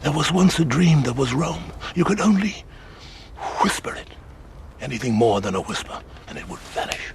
There was once a dream that was Rome. You could only whisper it. Anything more than a whisper, and it would vanish.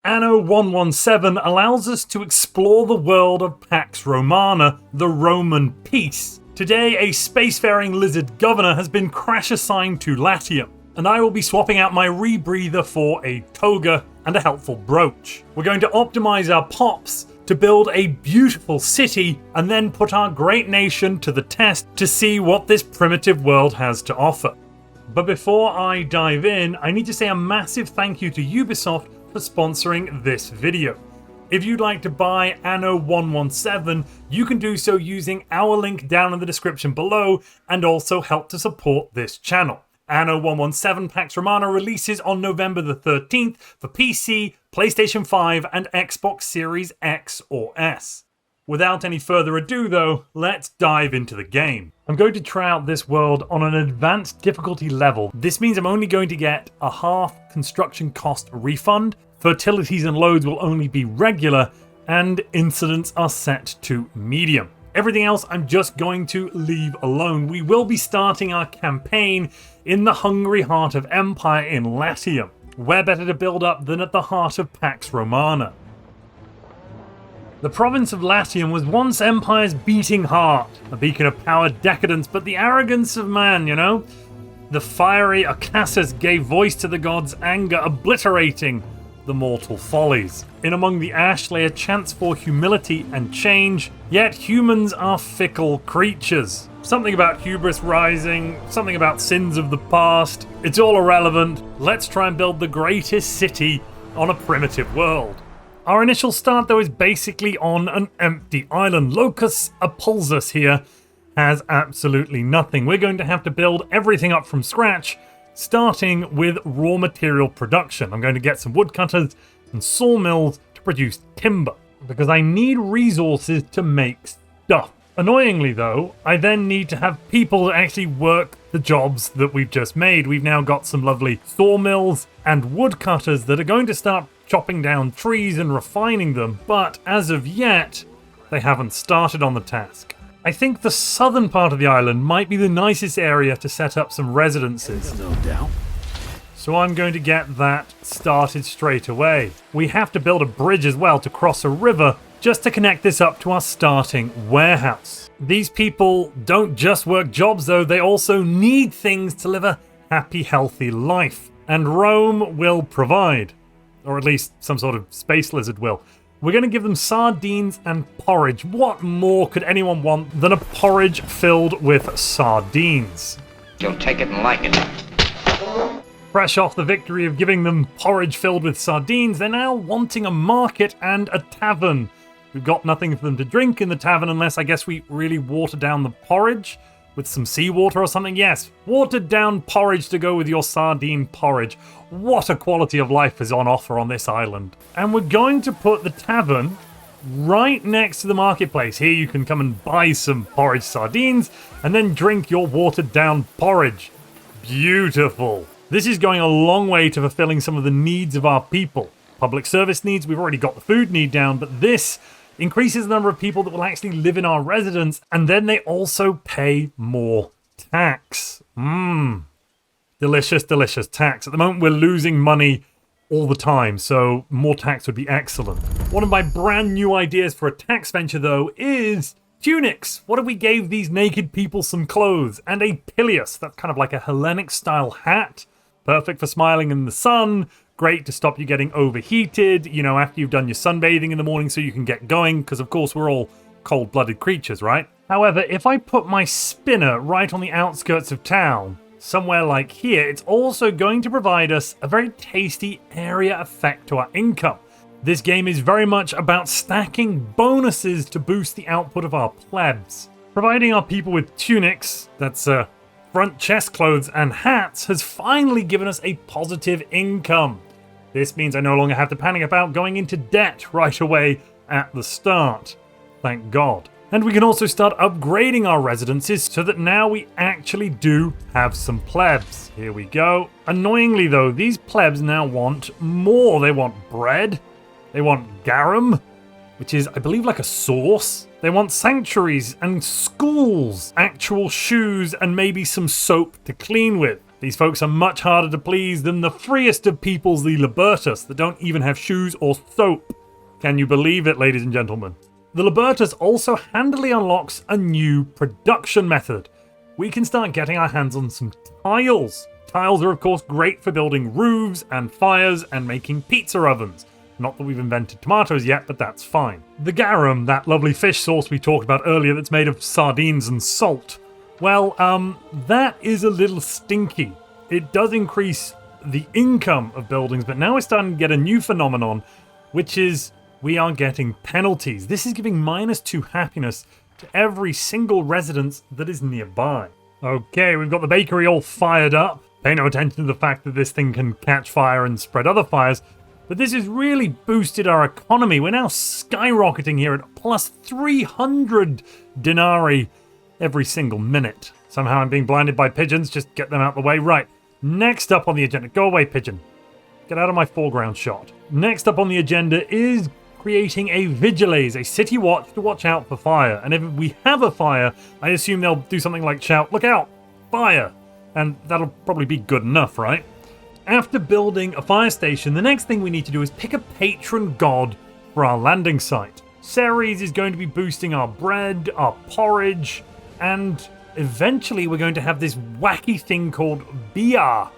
Anno 117 allows us to explore the world of Pax Romana, the Roman peace. Today, a spacefaring lizard governor has been crash assigned to Latium, and I will be swapping out my rebreather for a toga and a helpful brooch. We're going to optimize our pops to build a beautiful city and then put our great nation to the test to see what this primitive world has to offer. But before I dive in, I need to say a massive thank you to Ubisoft for sponsoring this video. If you'd like to buy Anno 117, you can do so using our link down in the description below and also help to support this channel. Anno 117 Pax Romana releases on November the 13th for PC, PlayStation 5 and Xbox Series X or S. Without any further ado though, let's dive into the game. I'm going to try out this world on an advanced difficulty level. This means I'm only going to get a half construction cost refund, fertilities and loads will only be regular, and incidents are set to medium. Everything else I'm just going to leave alone. We will be starting our campaign in the hungry heart of Empire in Latium. Where better to build up than at the heart of Pax Romana? The province of Latium was once Empire's beating heart, a beacon of power, decadence, but the arrogance of man, you know? The fiery Ocassus gave voice to the gods' anger, obliterating the mortal follies. In among the ash lay a chance for humility and change, yet humans are fickle creatures. Something about hubris rising, something about sins of the past. It's all irrelevant. Let's try and build the greatest city on a primitive world. Our initial start though is basically on an empty island. Locus Apulsus here has absolutely nothing. We're going to have to build everything up from scratch, starting with raw material production. I'm going to get some woodcutters and sawmills to produce timber, because I need resources to make stuff. Annoyingly though, I then need to have people that actually work the jobs that we've just made. We've now got some lovely sawmills and woodcutters that are going to start chopping down trees and refining them, but as of yet, they haven't started on the task. I think the southern part of the island might be the nicest area to set up some residences. No doubt. So I'm going to get that started straight away. We have to build a bridge as well to cross a river just to connect this up to our starting warehouse. These people don't just work jobs though, they also need things to live a happy, healthy life. And Rome will provide. Or at least some sort of space lizard will. We're going to give them sardines and porridge. What more could anyone want than a porridge filled with sardines? You'll take it and like it. Fresh off the victory of giving them porridge filled with sardines, they're now wanting a market and a tavern. We've got nothing for them to drink in the tavern unless I guess we really water down the porridge with some seawater or something. Yes, watered down porridge to go with your sardine porridge. What a quality of life is on offer on this island. And we're going to put the tavern right next to the marketplace. Here you can come and buy some porridge sardines and then drink your watered down porridge. Beautiful. This is going a long way to fulfilling some of the needs of our people. Public service needs, we've already got the food need down, but this increases the number of people that will actually live in our residence, and then they also pay more tax. Delicious, delicious tax. At the moment, we're losing money all the time, so more tax would be excellent. One of my brand new ideas for a tax venture, though, is tunics. What if we gave these naked people some clothes? And a pileus, that's kind of like a Hellenic-style hat. Perfect for smiling in the sun. Great to stop you getting overheated, you know, after you've done your sunbathing in the morning so you can get going, because of course we're all cold-blooded creatures, right? However, if I put my spinner right on the outskirts of town, somewhere like here, it's also going to provide us a very tasty area effect to our income. This game is very much about stacking bonuses to boost the output of our plebs. Providing our people with tunics, that's front chest clothes and hats, has finally given us a positive income. This means I no longer have to panic about going into debt right away at the start. Thank God. And we can also start upgrading our residences so that now we actually do have some plebs. Here we go. Annoyingly though, these plebs now want more. They want bread. They want garum, which is, I believe, like a sauce. They want sanctuaries and schools, actual shoes, and maybe some soap to clean with. These folks are much harder to please than the freest of peoples, the Libertus, that don't even have shoes or soap. Can you believe it, ladies and gentlemen? The Libertus also handily unlocks a new production method. We can start getting our hands on some tiles. Tiles are of course great for building roofs and fires and making pizza ovens. Not that we've invented tomatoes yet, but that's fine. The garum, that lovely fish sauce we talked about earlier that's made of sardines and salt, well, that is a little stinky. It does increase the income of buildings, but now we're starting to get a new phenomenon, which is we are getting penalties. This is giving -2 happiness to every single residence that is nearby. Okay, we've got the bakery all fired up. Pay no attention to the fact that this thing can catch fire and spread other fires, but this has really boosted our economy. We're now skyrocketing here at plus 300 denarii every single minute. Somehow I'm being blinded by pigeons, just get them out the way. Right, next up on the agenda, go away pigeon. Get out of my foreground shot. Next up on the agenda is creating a vigilance, a city watch to watch out for fire. And if we have a fire, I assume they'll do something like shout, "Look out, fire!" And that'll probably be good enough, right? After building a fire station, the next thing we need to do is pick a patron god for our landing site. Ceres is going to be boosting our bread, our porridge, and eventually we're going to have this wacky thing called beer.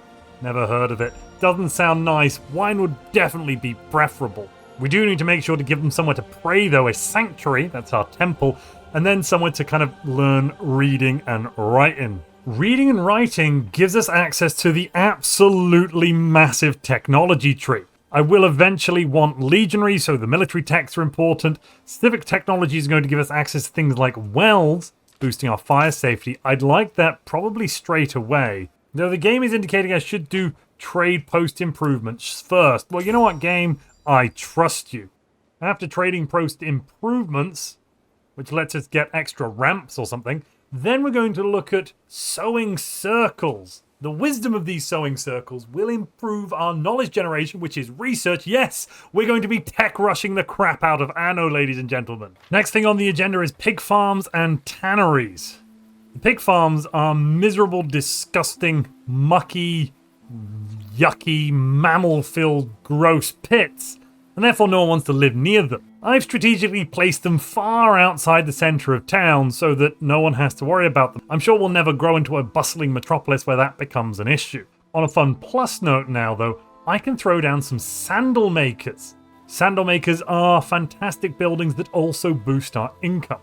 Never heard of it. Doesn't sound nice. Wine would definitely be preferable. We do need to make sure to give them somewhere to pray, though, a sanctuary, that's our temple, and then somewhere to kind of learn reading and writing. Reading and writing gives us access to the absolutely massive technology tree. I will eventually want legionaries, so the military techs are important. Civic technology is going to give us access to things like wells, boosting our fire safety. I'd like that probably straight away. Though the game is indicating I should do trade post improvements first. Well, you know what, game? I trust you. After trading post improvements, which lets us get extra ramps or something, then we're going to look at sewing circles. The wisdom of these sewing circles will improve our knowledge generation, which is research. Yes, we're going to be tech rushing the crap out of Anno, ladies and gentlemen. Next thing on the agenda is pig farms and tanneries. The pig farms are miserable, disgusting, mucky, yucky, mammal-filled, gross pits, and therefore no one wants to live near them. I've strategically placed them far outside the centre of town so that no one has to worry about them. I'm sure we'll never grow into a bustling metropolis where that becomes an issue. On a fun plus note now, though, I can throw down some sandal makers. Sandal makers are fantastic buildings that also boost our income.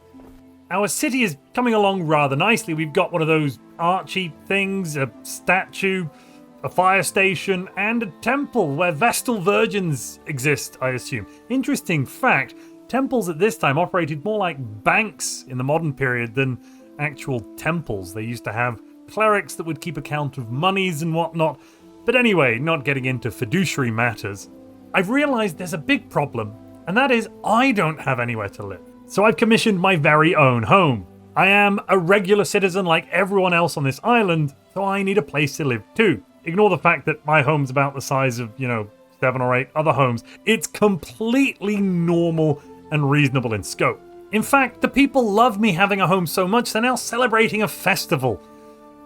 Our city is coming along rather nicely. We've got one of those archy things, a statue, a fire station, and a temple where Vestal virgins exist, I assume. Interesting fact, temples at this time operated more like banks in the modern period than actual temples. They used to have clerics that would keep account of monies and whatnot. But anyway, not getting into fiduciary matters, I've realized there's a big problem, and that is I don't have anywhere to live. So I've commissioned my very own home. I am a regular citizen like everyone else on this island, so I need a place to live too. Ignore the fact that my home's about the size of, 7 or 8 other homes. It's completely normal and reasonable in scope. In fact, the people love me having a home so much they're now celebrating a festival.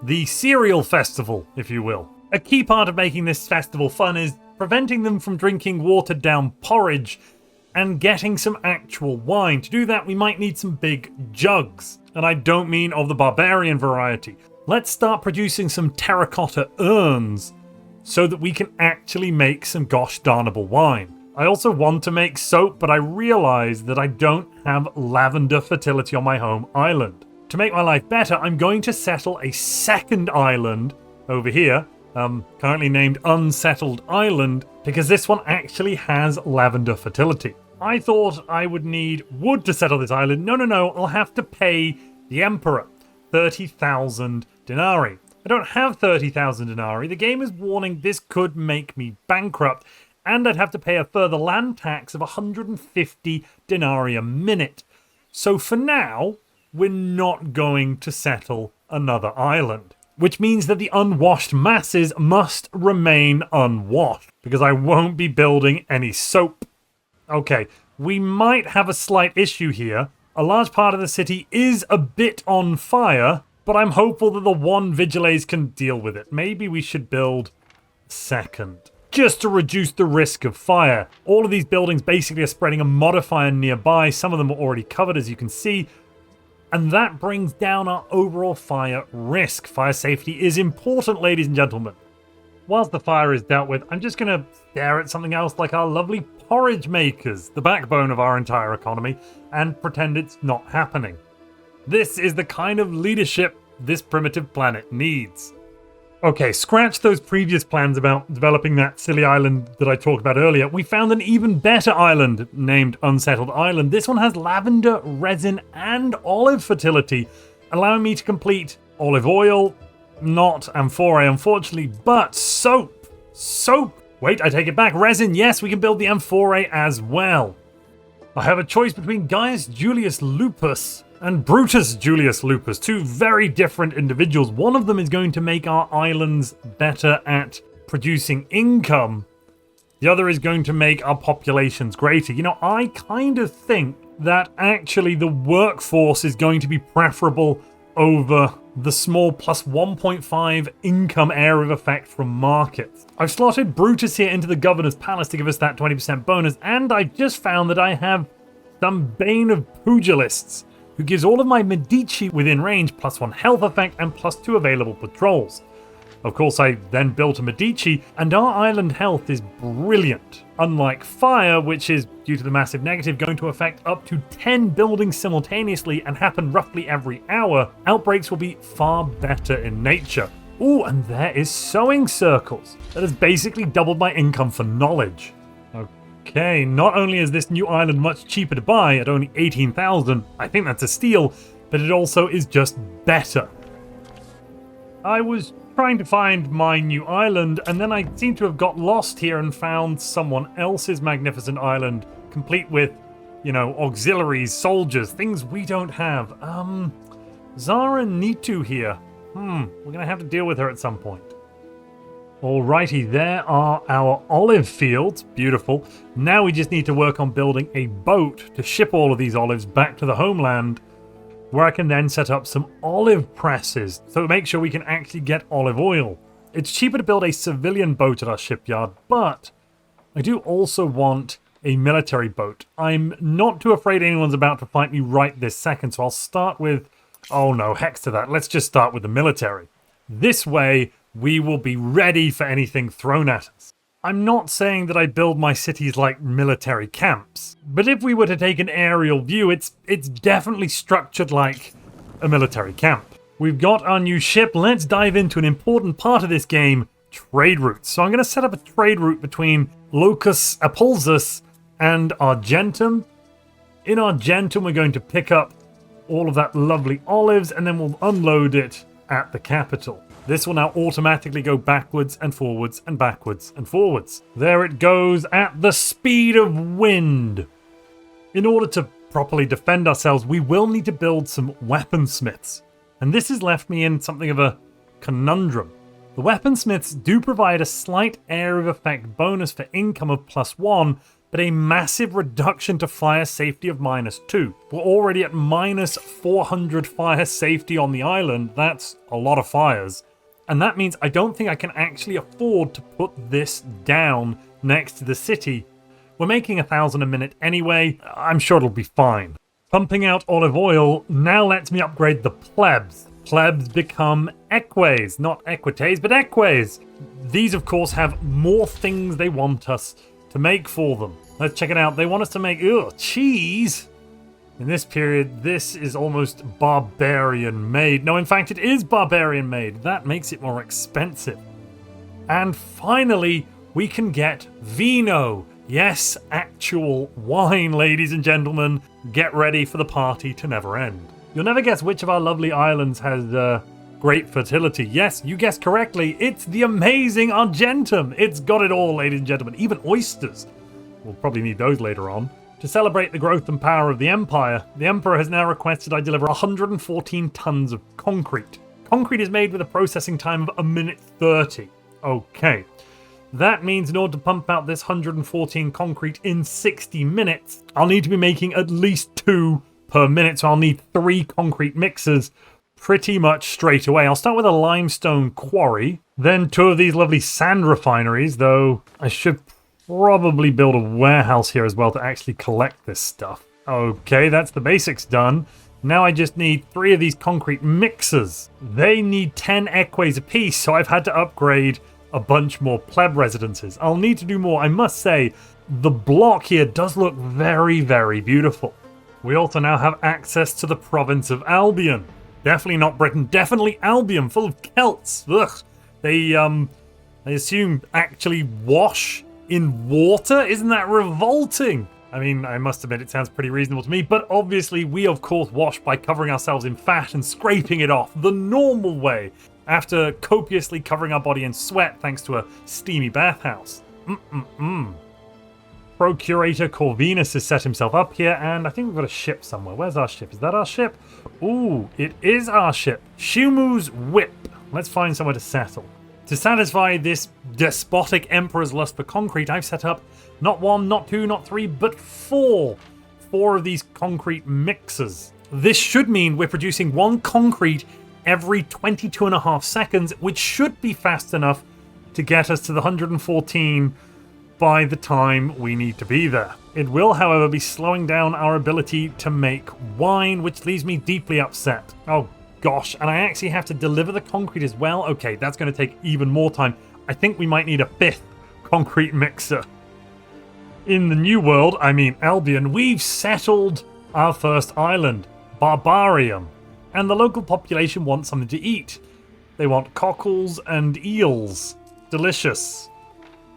The cereal festival, if you will. A key part of making this festival fun is preventing them from drinking watered down porridge and getting some actual wine. To do that, we might need some big jugs. And I don't mean of the barbarian variety. Let's start producing some terracotta urns so that we can actually make some gosh darnable wine. I also want to make soap, but I realize that I don't have lavender fertility on my home island. To make my life better, I'm going to settle a second island over here, currently named Unsettled Island, because this one actually has lavender fertility. I thought I would need wood to settle this island. No, I'll have to pay the Emperor 30,000 denarii. I don't have 30,000 denarii. The game is warning this could make me bankrupt, and I'd have to pay a further land tax of 150 denarii a minute. So for now, we're not going to settle another island, which means that the unwashed masses must remain unwashed, because I won't be building any soap. Okay, we might have a slight issue here. A large part of the city is a bit on fire, but I'm hopeful that the one Vigiles can deal with it. Maybe we should build a second, just to reduce the risk of fire. All of these buildings basically are spreading a modifier nearby. Some of them are already covered, as you can see. And that brings down our overall fire risk. Fire safety is important, ladies and gentlemen. Whilst the fire is dealt with, I'm just going to stare at something else like our lovely porridge makers, the backbone of our entire economy, and pretend it's not happening. This is the kind of leadership this primitive planet needs. Okay, scratch those previous plans about developing that silly island that I talked about earlier. We found an even better island named Unsettled Island. This one has lavender, resin, and olive fertility, allowing me to complete olive oil, not amphorae, unfortunately, but soap. Soap! Wait, I take it back. Resin, yes, we can build the amphorae as well. I have a choice between Gaius Julius Lupus and Brutus Julius Lupus, two very different individuals. One of them is going to make our islands better at producing income. The other is going to make our populations greater. You know, I kind of think that actually the workforce is going to be preferable over the small plus 1.5 income area of effect from markets. I've slotted Brutus here into the governor's palace to give us that 20% bonus, and I've just found that I have some Bane of Pugilists, who gives all of my Medici within range plus 1 health effect and plus 2 available patrols. Of course, I then built a Medici, and our island health is brilliant. Unlike fire, which is, due to the massive negative, going to affect up to 10 buildings simultaneously and happen roughly every hour, outbreaks will be far better in nature. Ooh, and there is sewing circles. That has basically doubled my income for knowledge. Okay, not only is this new island much cheaper to buy at only 18,000, I think that's a steal, but it also is just better. I was trying to find my new island, and then I seem to have got lost here and found someone else's magnificent island, complete with, you know, auxiliaries, soldiers, things we don't have. Zara Nitu here. We're gonna have to deal with her at some point. Alrighty, there are our olive fields. Beautiful. Now we just need to work on building a boat to ship all of these olives back to the homeland, where I can then set up some olive presses so make sure we can actually get olive oil. It's cheaper to build a civilian boat at our shipyard, but I do also want a military boat. I'm not too afraid anyone's about to fight me right this second, so I'll start with... Oh no, hex to that. Let's just start with the military. This way, we will be ready for anything thrown at us. I'm not saying that I build my cities like military camps, but if we were to take an aerial view, it's definitely structured like a military camp. We've got our new ship. Let's dive into an important part of this game, trade routes. So I'm going to set up a trade route between Locus Apulsus and Argentum. In Argentum, we're going to pick up all of that lovely olives, and then we'll unload it at the capital. This will now automatically go backwards and forwards and backwards and forwards. There it goes at the speed of wind. In order to properly defend ourselves, we will need to build some weaponsmiths. And this has left me in something of a conundrum. The weaponsmiths do provide a slight area of effect bonus for income of +1, but a massive reduction to fire safety of -2. We're already at -400 fire safety on the island. That's a lot of fires. And that means I don't think I can actually afford to put this down next to the city. We're making 1,000 a minute anyway. I'm sure it'll be fine. Pumping out olive oil now lets me upgrade the plebs. Plebs become eques, not equites, but eques. These, of course, have more things they want us to make for them. Let's check it out. They want us to make cheese. In this period, this is almost barbarian made. No, in fact, it is barbarian made. That makes it more expensive. And finally, we can get vino. Yes, actual wine, ladies and gentlemen. Get ready for the party to never end. You'll never guess which of our lovely islands has great fertility. Yes, you guessed correctly. It's the amazing Argentum. It's got it all, ladies and gentlemen. Even oysters. We'll probably need those later on. To celebrate the growth and power of the Empire, the Emperor has now requested I deliver 114 tons of concrete. Concrete is made with a processing time of 1:30. Okay. That means in order to pump out this 114 concrete in 60 minutes, I'll need to be making at least 2 per minute, so I'll need 3 concrete mixers pretty much straight away. I'll start with a limestone quarry, then 2 of these lovely sand refineries, though I should probably build a warehouse here as well to actually collect this stuff. Okay, that's the basics done. Now I just need 3 of these concrete mixers. They need 10 equays apiece, so I've had to upgrade a bunch more pleb residences. I'll need to do more. I must say, the block here does look very, very beautiful. We also now have access to the province of Albion. Definitely not Britain, definitely Albion, full of Celts. Ugh. They assume actually wash in water? Isn't that revolting? I mean, I must admit it sounds pretty reasonable to me, but obviously we of course wash by covering ourselves in fat and scraping it off the normal way, after copiously covering our body in sweat thanks to a steamy bathhouse. Procurator Corvinus has set himself up here, and I think we've got a ship somewhere. Where's our ship? Is that our ship? Ooh, it is our ship. Shumu's Whip. Let's find somewhere to settle. To satisfy this despotic emperor's lust for concrete, I've set up not 1, not 2, not 3, but 4. 4 of these concrete mixers. This should mean we're producing 1 concrete every 22.5 seconds, which should be fast enough to get us to the 114 by the time we need to be there. It will, however, be slowing down our ability to make wine, which leaves me deeply upset. Oh gosh, and I actually have to deliver the concrete as well? Okay, that's going to take even more time. I think we might need a 5th concrete mixer. In the New World, I mean Albion, we've settled our first island, Barbarium, and the local population wants something to eat. They want cockles and eels. Delicious.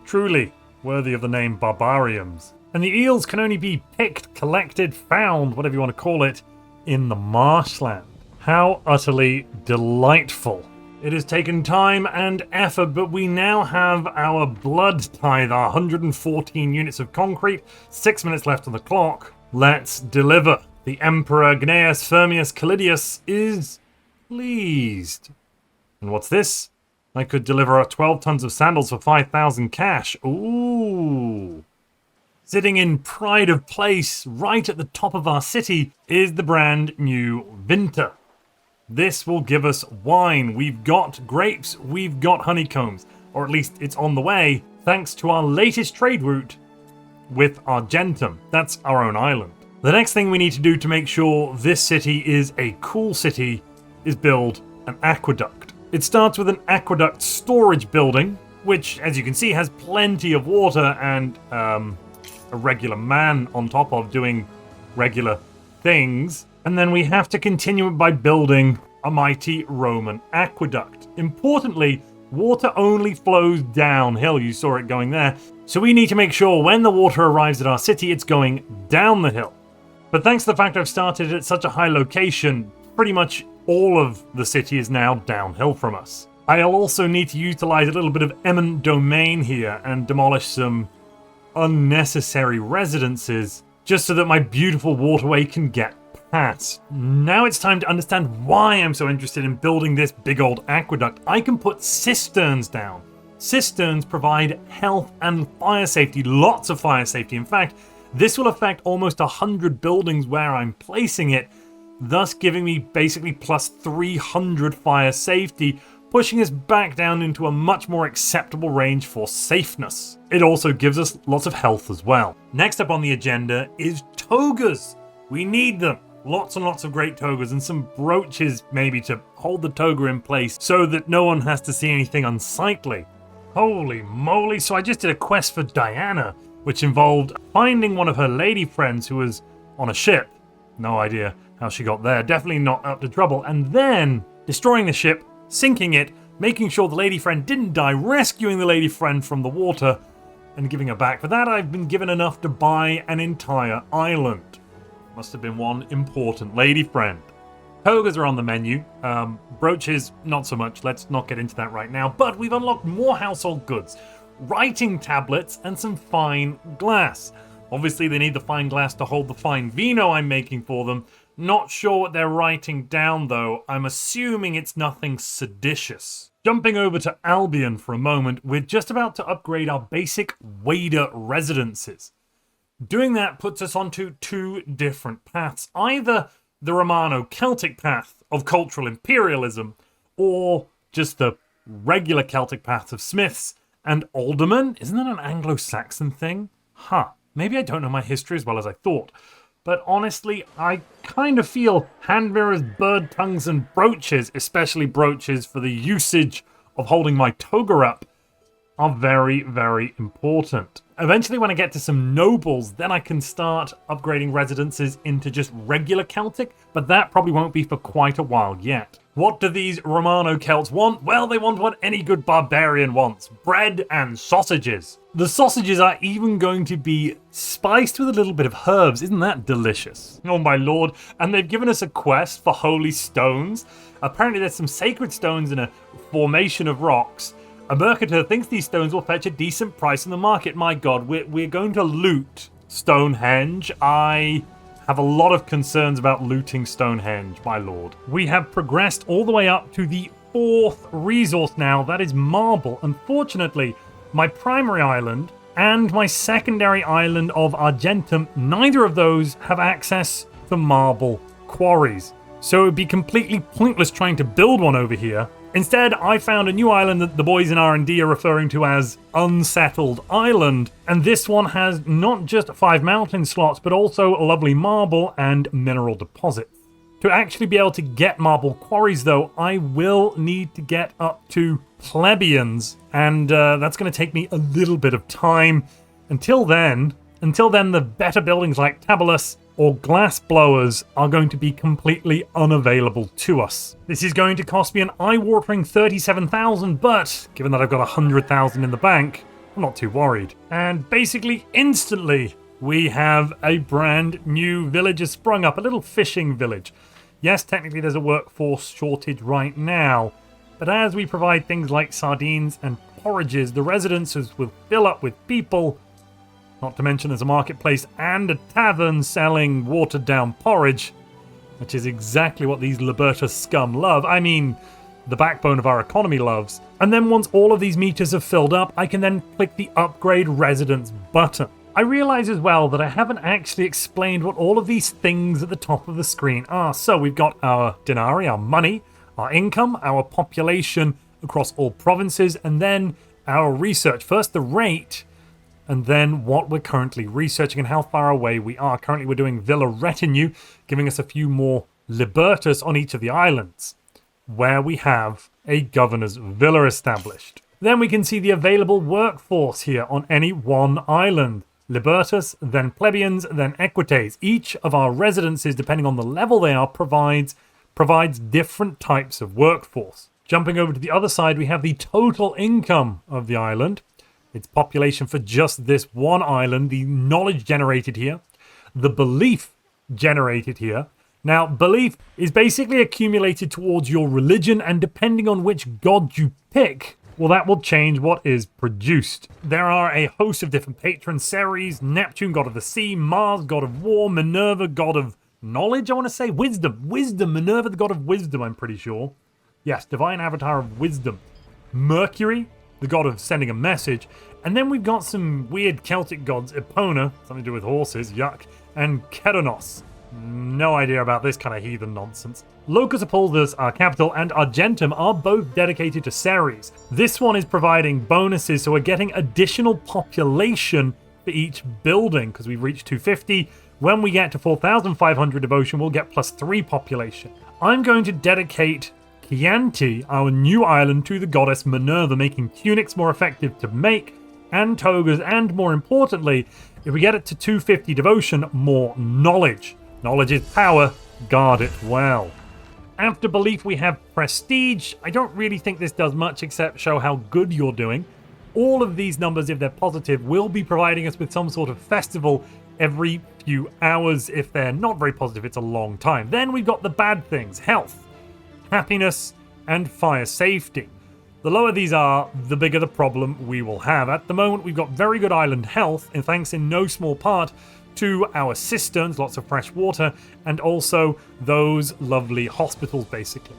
Truly worthy of the name Barbariums. And the eels can only be picked, collected, found, whatever you want to call it, in the marshland. How utterly delightful. It has taken time and effort, but we now have our blood tithe, our 114 units of concrete, 6 minutes left on the clock. Let's deliver. The Emperor Gnaeus Firmius Callidius is pleased. And what's this? I could deliver 12 tons of sandals for 5,000 cash. Ooh. Sitting in pride of place, right at the top of our city, is the brand new Vinter. This will give us wine. We've got grapes, we've got honeycombs, or at least it's on the way, thanks to our latest trade route with Argentum. That's our own island. The next thing we need to do to make sure this city is a cool city is build an aqueduct. It starts with an aqueduct storage building, which, as you can see, has plenty of water and a regular man on top of doing regular things. And then we have to continue it by building a mighty Roman aqueduct. Importantly, water only flows downhill. You saw it going there. So we need to make sure when the water arrives at our city, it's going down the hill. But thanks to the fact I've started at such a high location, pretty much all of the city is now downhill from us. I'll also need to utilize a little bit of eminent domain here and demolish some unnecessary residences just so that my beautiful waterway can get past. Now it's time to understand why I'm so interested in building this big old aqueduct. I can put cisterns down. Cisterns provide health and fire safety, lots of fire safety. In fact, this will affect almost 100 buildings where I'm placing it, thus giving me basically plus 300 fire safety, pushing us back down into a much more acceptable range for safeness. It also gives us lots of health as well. Next up on the agenda is togas. We need them. Lots and lots of great togas and some brooches maybe to hold the toga in place so that no one has to see anything unsightly. Holy moly, so I just did a quest for Diana, which involved finding one of her lady friends who was on a ship. No idea how she got there, definitely not up to trouble, and then destroying the ship, sinking it, making sure the lady friend didn't die, rescuing the lady friend from the water, and giving her back. For that, I've been given enough to buy an entire island. Must have been one important lady friend. Togas are on the menu. Brooches, not so much. Let's not get into that right now. But we've unlocked more household goods. Writing tablets and some fine glass. Obviously, they need the fine glass to hold the fine vino I'm making for them. Not sure what they're writing down, though. I'm assuming it's nothing seditious. Jumping over to Albion for a moment, we're just about to upgrade our basic wader residences. Doing that puts us onto two different paths. Either the Romano-Celtic path of cultural imperialism, or just the regular Celtic path of smiths and aldermen. Isn't that an Anglo-Saxon thing? Maybe I don't know my history as well as I thought. But honestly, I kind of feel hand mirrors, bird tongues, and brooches, especially brooches for the usage of holding my toga up, are very, very important. Eventually, when I get to some nobles, then I can start upgrading residences into just regular Celtic, but that probably won't be for quite a while yet. What do these Romano Celts want? Well, they want what any good barbarian wants: bread and sausages. The sausages are even going to be spiced with a little bit of herbs. Isn't that delicious? Oh my lord. And they've given us a quest for holy stones. Apparently there's some sacred stones in a formation of rocks. A mercator thinks these stones will fetch a decent price in the market. My god, we're going to loot Stonehenge. I have a lot of concerns about looting Stonehenge, my lord. We have progressed all the way up to the 4th resource now. That is marble. Unfortunately, my primary island and my secondary island of Argentum, neither of those have access to marble quarries. So it would be completely pointless trying to build one over here. Instead, I found a new island that the boys in R&D are referring to as Unsettled Island, and this one has not just 5 mountain slots, but also lovely marble and mineral deposits. To actually be able to get marble quarries, though, I will need to get up to plebeians, and that's going to take me a little bit of time. Until then, the better buildings like tabulus or glass blowers are going to be completely unavailable to us. This is going to cost me an eye-watering 37,000, but given that I've got 100,000 in the bank, I'm not too worried. And basically instantly, we have a brand new village has sprung up, a little fishing village. Yes, technically there's a workforce shortage right now, but as we provide things like sardines and porridges, the residences will fill up with people. Not to mention there's a marketplace and a tavern selling watered-down porridge, which is exactly what these Libertas scum love. I mean, the backbone of our economy loves. And then once all of these meters have filled up, I can then click the Upgrade Residence button. I realize as well that I haven't actually explained what all of these things at the top of the screen are. So we've got our denarii, our money, our income, our population across all provinces, and then our research. First the rate, and then what we're currently researching and how far away we are. Currently we're doing Villa Retinue, giving us a few more Libertas on each of the islands, where we have a governor's villa established. Then we can see the available workforce here on any one island. Libertas, then plebeians, then equites. Each of our residences, depending on the level they are, provides different types of workforce. Jumping over to the other side, we have the total income of the island. Its population for just this one island, the knowledge generated here, the belief generated here. Now, belief is basically accumulated towards your religion, and depending on which god you pick, well, that will change what is produced. There are a host of different patrons: Ceres, Neptune, god of the sea; Mars, god of war; Minerva, god of knowledge, I want to say. Wisdom, Minerva, the god of wisdom, I'm pretty sure. Yes, divine avatar of wisdom. Mercury, the god of sending a message. And then we've got some weird Celtic gods: Epona, something to do with horses, yuck, and Keronos. No idea about this kind of heathen nonsense. Locus Apultus, our capital, and Argentum are both dedicated to Ceres. This one is providing bonuses, so we're getting additional population for each building, because we've reached 250. When we get to 4,500 devotion, we'll get +3 population. I'm going to dedicate Chianti, our new island, to the goddess Minerva, making tunics more effective to make, and togas, and more importantly, if we get it to 250 devotion, more knowledge. Knowledge is power, guard it well. After belief, we have prestige. I don't really think this does much except show how good you're doing. All of these numbers, if they're positive, will be providing us with some sort of festival every few hours. If they're not very positive, it's a long time. Then we've got the bad things: health, happiness, and fire safety. The lower these are, the bigger the problem we will have. At the moment, we've got very good island health, and thanks in no small part to our cisterns, lots of fresh water, and also those lovely hospitals, basically.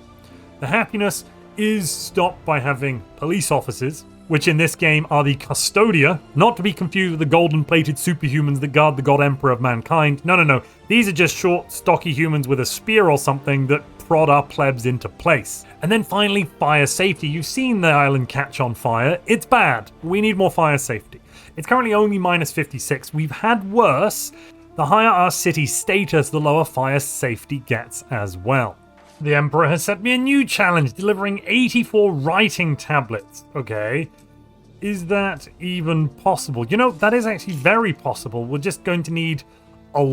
The happiness is stopped by having police officers, which in this game are the Custodia, not to be confused with the golden-plated superhumans that guard the God Emperor of mankind. No, no, no. These are just short, stocky humans with a spear or something that prod our plebs into place. And then finally, fire safety. You've seen the island catch on fire. It's bad. We need more fire safety. It's currently only minus 56. We've had worse. The higher our city's status, the lower fire safety gets as well. The Emperor has set me a new challenge, delivering 84 writing tablets. Okay, is that even possible? You know, that is actually very possible. We're just going to need a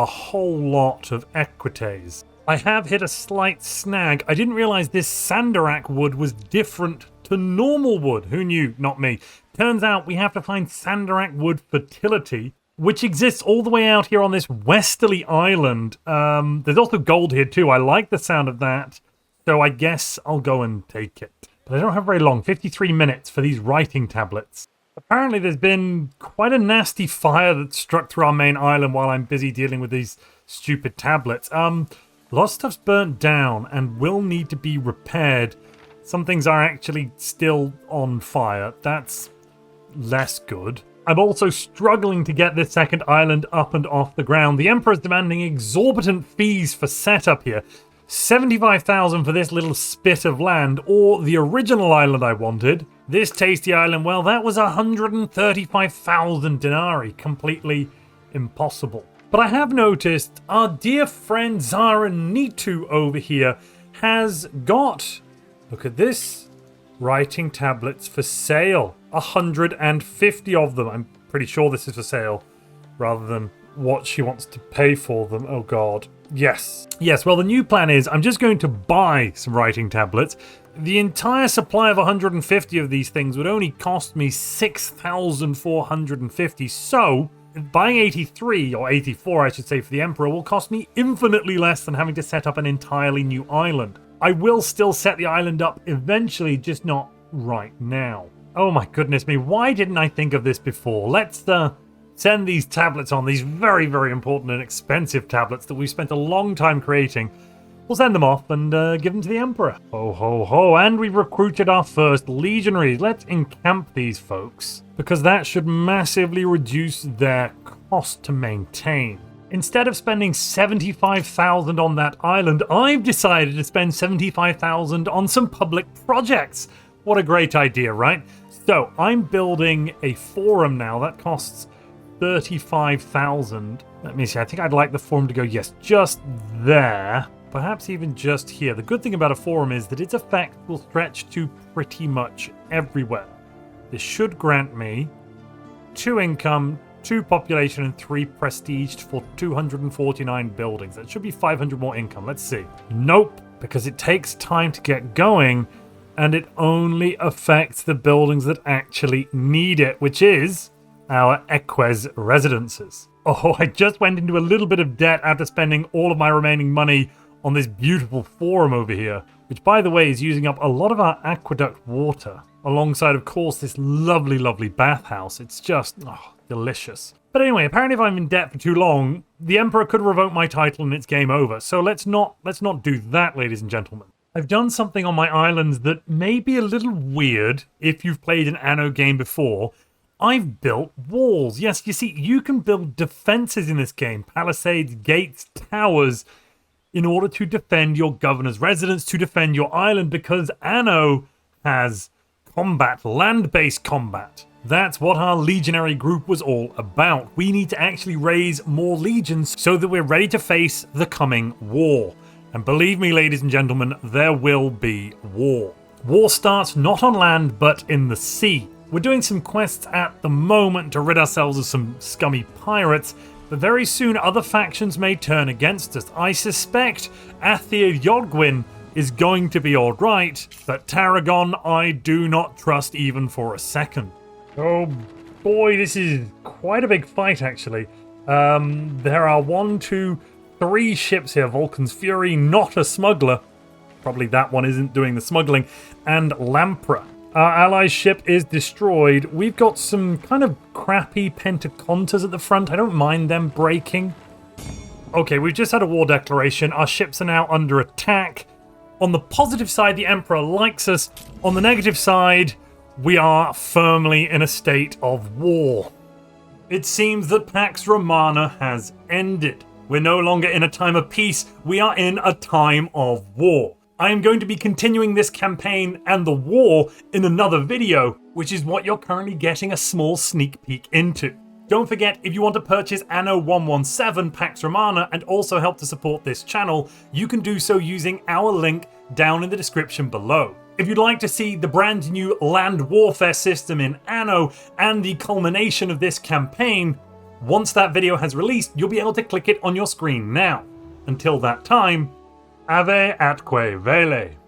whole lot of equites. I have hit a slight snag. I didn't realize this sandarak wood was different to normal wood. Who knew? Not me. Turns out we have to find sandarak wood fertility, which exists all the way out here on this westerly island. There's also gold here too. I like the sound of that, so I guess I'll go and take it. But I don't have very long, 53 minutes for these writing tablets. Apparently there's been quite a nasty fire that struck through our main island while I'm busy dealing with these stupid tablets. A lot of stuff's burnt down and will need to be repaired. Some things are actually still on fire. That's less good. I'm also struggling to get this second island up and off the ground. The Emperor's demanding exorbitant fees for setup here. 75,000 for this little spit of land, or the original island I wanted. This tasty island, well, that was 135,000 denarii. Completely impossible. But I have noticed our dear friend Zara Nitu over here has got, look at this, writing tablets for sale. 150 of them. I'm pretty sure this is for sale rather than what she wants to pay for them. Oh god. Yes. Yes, well the new plan is I'm just going to buy some writing tablets. The entire supply of 150 of these things would only cost me 6,450. So buying 83, or 84 I should say, for the Emperor will cost me infinitely less than having to set up an entirely new island. I will still set the island up eventually, just not right now. Oh my goodness me, why didn't I think of this before? Let's send these tablets on, these very, very important and expensive tablets that we've spent a long time creating. We'll send them off and give them to the Emperor. Ho, ho, ho, and we've recruited our first legionaries. Let's encamp these folks, because that should massively reduce their cost to maintain. Instead of spending 75,000 on that island, I've decided to spend 75,000 on some public projects. What a great idea, right? So I'm building a forum now. That costs 35,000. Let me see. I think I'd like the forum to go, yes, just there. Perhaps even just here. The good thing about a forum is that its effect will stretch to pretty much everywhere. This should grant me 2 income, 2 population, and 3 prestige for 249 buildings. That should be 500 more income. Let's see. Nope, because it takes time to get going. And it only affects the buildings that actually need it, which is our Eques residences. Oh, I just went into a little bit of debt after spending all of my remaining money on this beautiful forum over here, which, by the way, is using up a lot of our aqueduct water, alongside, of course, this lovely, lovely bathhouse. It's just, delicious. But anyway, apparently if I'm in debt for too long, the Emperor could revoke my title and it's game over. So let's not do that, ladies and gentlemen. I've done something on my islands that may be a little weird if you've played an Anno game before. I've built walls. Yes, you see, you can build defenses in this game. Palisades, gates, towers, in order to defend your governor's residence, to defend your island, because Anno has combat, land-based combat. That's what our legionary group was all about. We need to actually raise more legions so that we're ready to face the coming war. And believe me, ladies and gentlemen, there will be war. War starts not on land, but in the sea. We're doing some quests at the moment to rid ourselves of some scummy pirates, but very soon other factions may turn against us. I suspect Athir Yodgwin is going to be alright, but Tarragon I do not trust even for a second. Oh boy, this is quite a big fight actually. There are 1, 2, 3 ships here. Vulcan's Fury, not a smuggler. Probably that one isn't doing the smuggling. And Lamprey. Our ally's ship is destroyed. We've got some kind of crappy Pentacontas at the front. I don't mind them breaking. Okay, we've just had a war declaration. Our ships are now under attack. On the positive side, the Emperor likes us. On the negative side, We are firmly in a state of war. It seems that Pax Romana has ended. We're no longer in a time of peace, we are in a time of war. I am going to be continuing this campaign and the war in another video, which is what you're currently getting a small sneak peek into. Don't forget, if you want to purchase Anno 117 Pax Romana and also help to support this channel, you can do so using our link down in the description below. If you'd like to see the brand new land warfare system in Anno and the culmination of this campaign, once that video has released, you'll be able to click it on your screen now. Until that time, Ave atque vele.